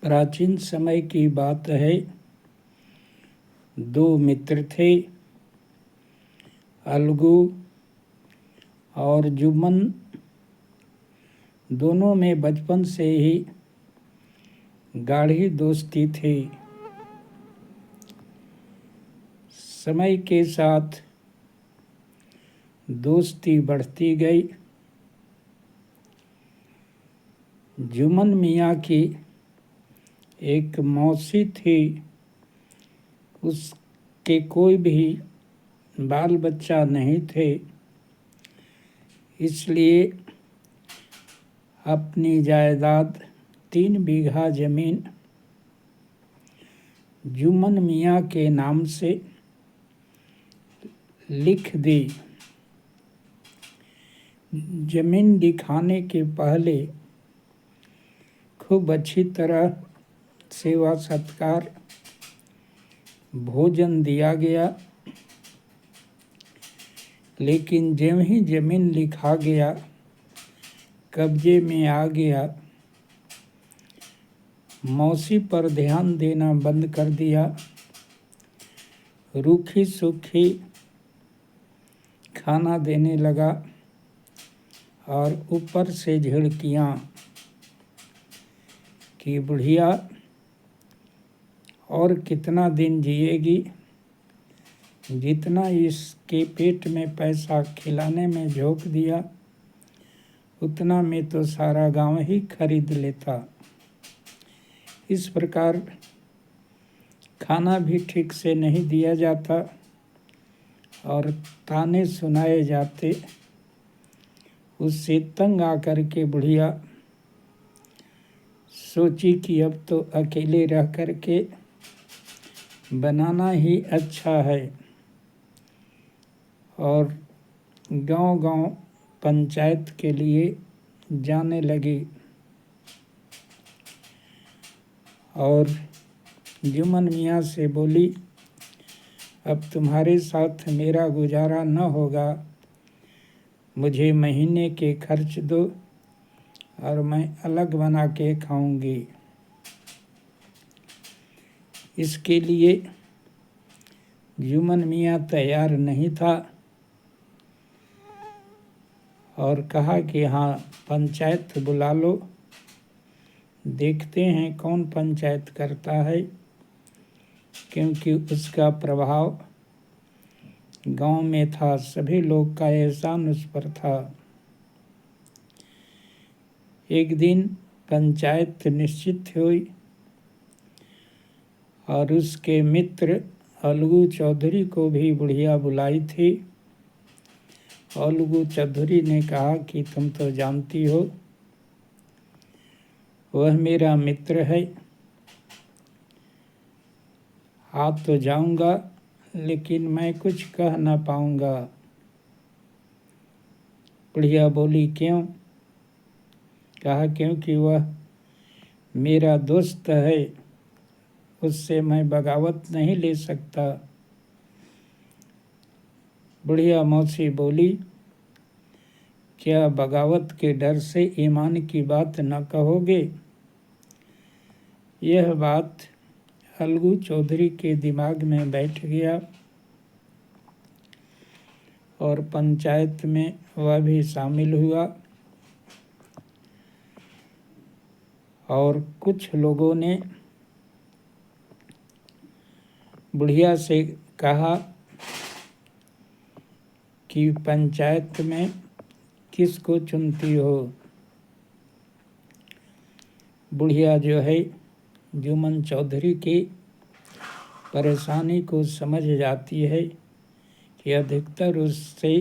प्राचीन समय की बात है। दो मित्र थे, अलगू और जुम्मन। दोनों में बचपन से ही गाढ़ी दोस्ती थी। समय के साथ दोस्ती बढ़ती गई। जुम्मन मियाँ की एक मौसी थी। उसके कोई भी बाल बच्चा नहीं थे, इसलिए अपनी जायदाद 3 बीघा जमीन जुम्मन मियाँ के नाम से लिख दी। जमीन लिखाने के पहले खूब अच्छी तरह सेवा सत्कार, भोजन दिया गया। लेकिन जब ही जमीन लिखा गया, कब्जे में आ गया, मौसी पर ध्यान देना बंद कर दिया। रूखी सूखी खाना देने लगा और ऊपर से झिड़कियाँ कि बुढ़िया और कितना दिन जिएगी, जितना इसके पेट में पैसा खिलाने में झोंक दिया, उतना में तो सारा गांव ही खरीद लेता। इस प्रकार खाना भी ठीक से नहीं दिया जाता और ताने सुनाए जाते। उससे तंग आकर के बुढ़िया सोची कि अब तो अकेले रह कर के बनाना ही अच्छा है, और गांव-गांव पंचायत के लिए जाने लगी। और जुम्मन मियाँ से बोली, अब तुम्हारे साथ मेरा गुजारा न होगा, मुझे महीने के खर्च दो और मैं अलग बना के खाऊंगी। इसके लिए जुम्मन मियाँ तैयार नहीं था और कहा कि हाँ, पंचायत बुला लो, देखते हैं कौन पंचायत करता है, क्योंकि उसका प्रभाव गांव में था, सभी लोग का एहसान उस पर था। एक दिन पंचायत निश्चित हुई और उसके मित्र अलगू चौधरी को भी बुढ़िया बुलाई थी। अलगू चौधरी ने कहा कि तुम तो जानती हो, वह मेरा मित्र है, आ तो जाऊंगा लेकिन मैं कुछ कह ना पाऊंगा। बुढ़िया बोली, क्यों? कहा, क्योंकि वह मेरा दोस्त है, उससे मैं बगावत नहीं ले सकता। बुढ़िया मौसी बोली, क्या बगावत के डर से ईमान की बात न कहोगे? यह बात अलगू चौधरी के दिमाग में बैठ गया और पंचायत में वह भी शामिल हुआ। और कुछ लोगों ने बुढ़िया से कहा कि पंचायत में किसको चुनती हो? बुढ़िया जो है जुम्मन चौधरी की परेशानी को समझ जाती है कि अधिकतर उससे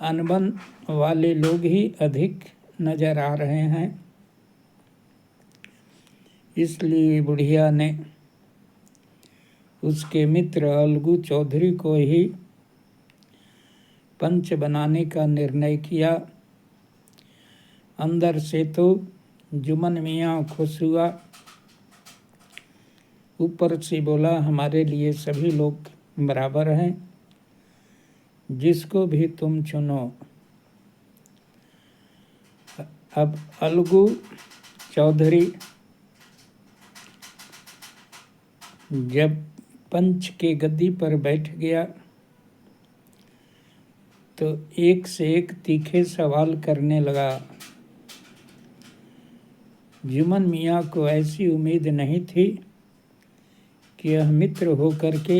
अनबन वाले लोग ही अधिक नज़र आ रहे हैं, इसलिए बुढ़िया ने उसके मित्र अलगू चौधरी को ही पंच बनाने का निर्णय किया। अंदर से तो जुम्मन मियाँ खुश हुआ, ऊपर से बोला, हमारे लिए सभी लोग बराबर हैं, जिसको भी तुम चुनो। अब अलगू चौधरी जब पंच के गद्दी पर बैठ गया तो एक से एक तीखे सवाल करने लगा। जुम्मन मियाँ को ऐसी उम्मीद नहीं थी कि यह मित्र होकर के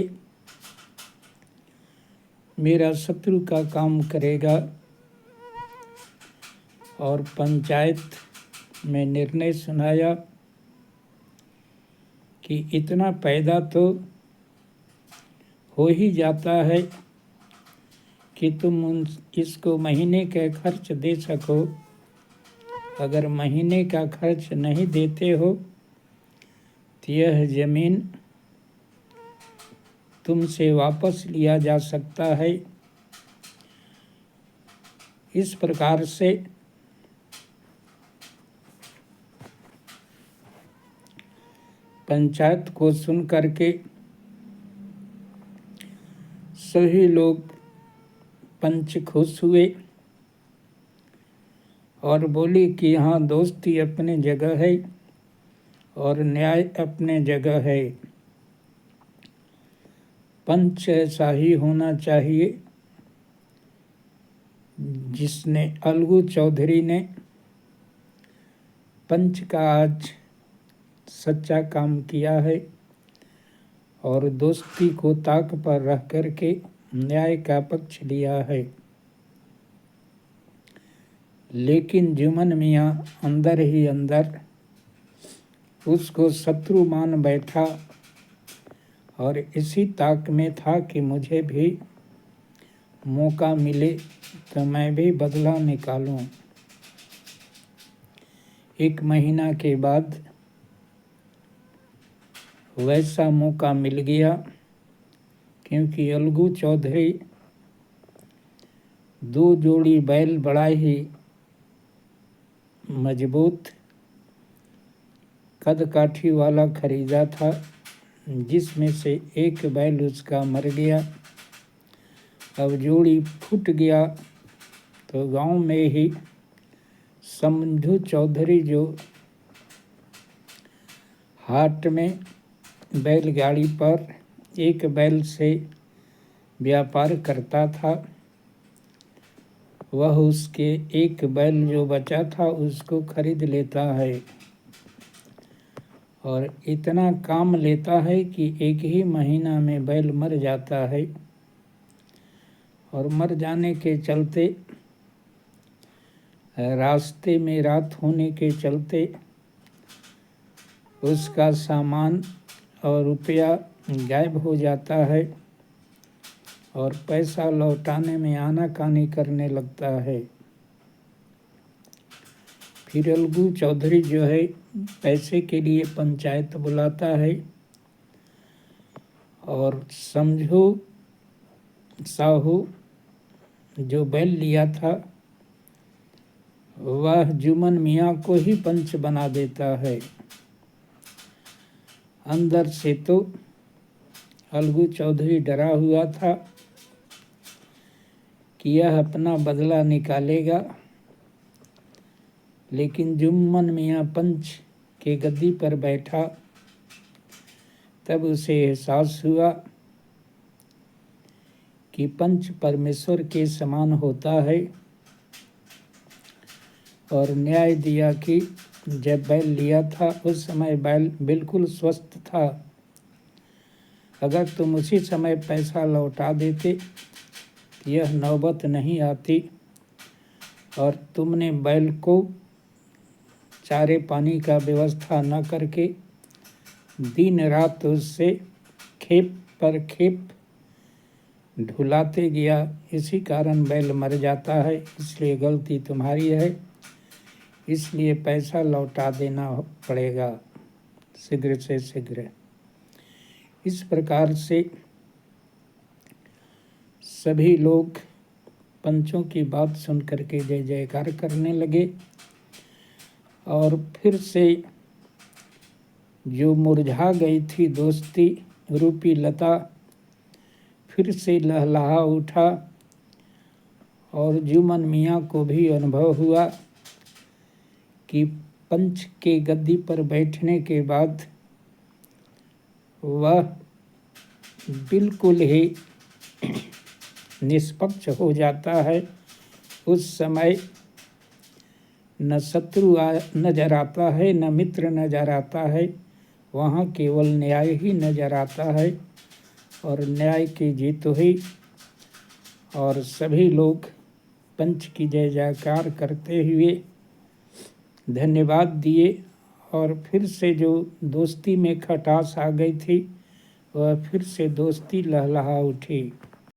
मेरा शत्रु का काम करेगा और पंचायत में निर्णय सुनाया कि इतना पैदा तो हो ही जाता है कि तुम इसको महीने का खर्च दे सको। अगर महीने का खर्च नहीं देते हो तो यह ज़मीन तुमसे वापस लिया जा सकता है। इस प्रकार से पंचायत को सुन करके सभी लोग पंच खुश हुए और बोले कि हाँ, दोस्ती अपने जगह है और न्याय अपने जगह है। पंच ऐसा ही होना चाहिए जिसने अलगू चौधरी ने पंच का आज सच्चा काम किया है और दोस्ती को ताक पर रख करके न्याय का पक्ष लिया है। लेकिन जुम्मन मियाँ अंदर ही अंदर उसको शत्रु मान बैठा और इसी ताक में था कि मुझे भी मौका मिले तो मैं भी बदला निकालूं। 1 महीना के बाद वैसा मौका मिल गया, क्योंकि अलगू चौधरी 2 जोड़ी बैल बड़ा ही मजबूत कद काठी वाला खरीदा था, जिसमें से एक बैल उसका मर गया। अब जोड़ी फूट गया तो गांव में ही समझू चौधरी जो हाट में बैलगाड़ी पर एक बैल से व्यापार करता था, वह उसके एक बैल जो बचा था उसको खरीद लेता है और इतना काम लेता है कि 1 ही महीना में बैल मर जाता है। और मर जाने के चलते, रास्ते में रात होने के चलते उसका सामान और रुपया गायब हो जाता है और पैसा लौटाने में आनाकानी करने लगता है। फिर अलगू चौधरी जो है पैसे के लिए पंचायत बुलाता है और समझो साहू जो बैल लिया था वह जुम्मन मियाँ को ही पंच बना देता है। अंदर से तो अलगू चौधरी डरा हुआ था कि यह अपना बदला निकालेगा, लेकिन जुम्मन मियाँ पंच के गद्दी पर बैठा तब उसे एहसास हुआ कि पंच परमेश्वर के समान होता है और न्याय दिया कि जब बैल लिया था उस समय बैल बिल्कुल स्वस्थ था। अगर तुम उसी समय पैसा लौटा देते यह नौबत नहीं आती और तुमने बैल को चारे पानी का व्यवस्था न करके दिन रात उससे खेप पर खेप ढुलाते गया, इसी कारण बैल मर जाता है। इसलिए गलती तुम्हारी है, इसलिए पैसा लौटा देना पड़ेगा शीघ्र से शीघ्र। इस प्रकार से सभी लोग पंचों की बात सुन करके जय जयकार करने लगे और फिर से जो मुरझा गई थी दोस्ती रूपी लता फिर से लहलहा उठा और जुम्मन मियाँ को भी अनुभव हुआ कि पंच के गद्दी पर बैठने के बाद वह बिल्कुल ही निष्पक्ष हो जाता है। उस समय न शत्रु नजर आता है, न मित्र नजर आता है, वहाँ केवल न्याय ही नजर आता है और न्याय की जीत हुई और सभी लोग पंच की जय जयकार करते हुए धन्यवाद दिए और फिर से जो दोस्ती में खटास आ गई थी वह फिर से दोस्ती लहलहा उठी।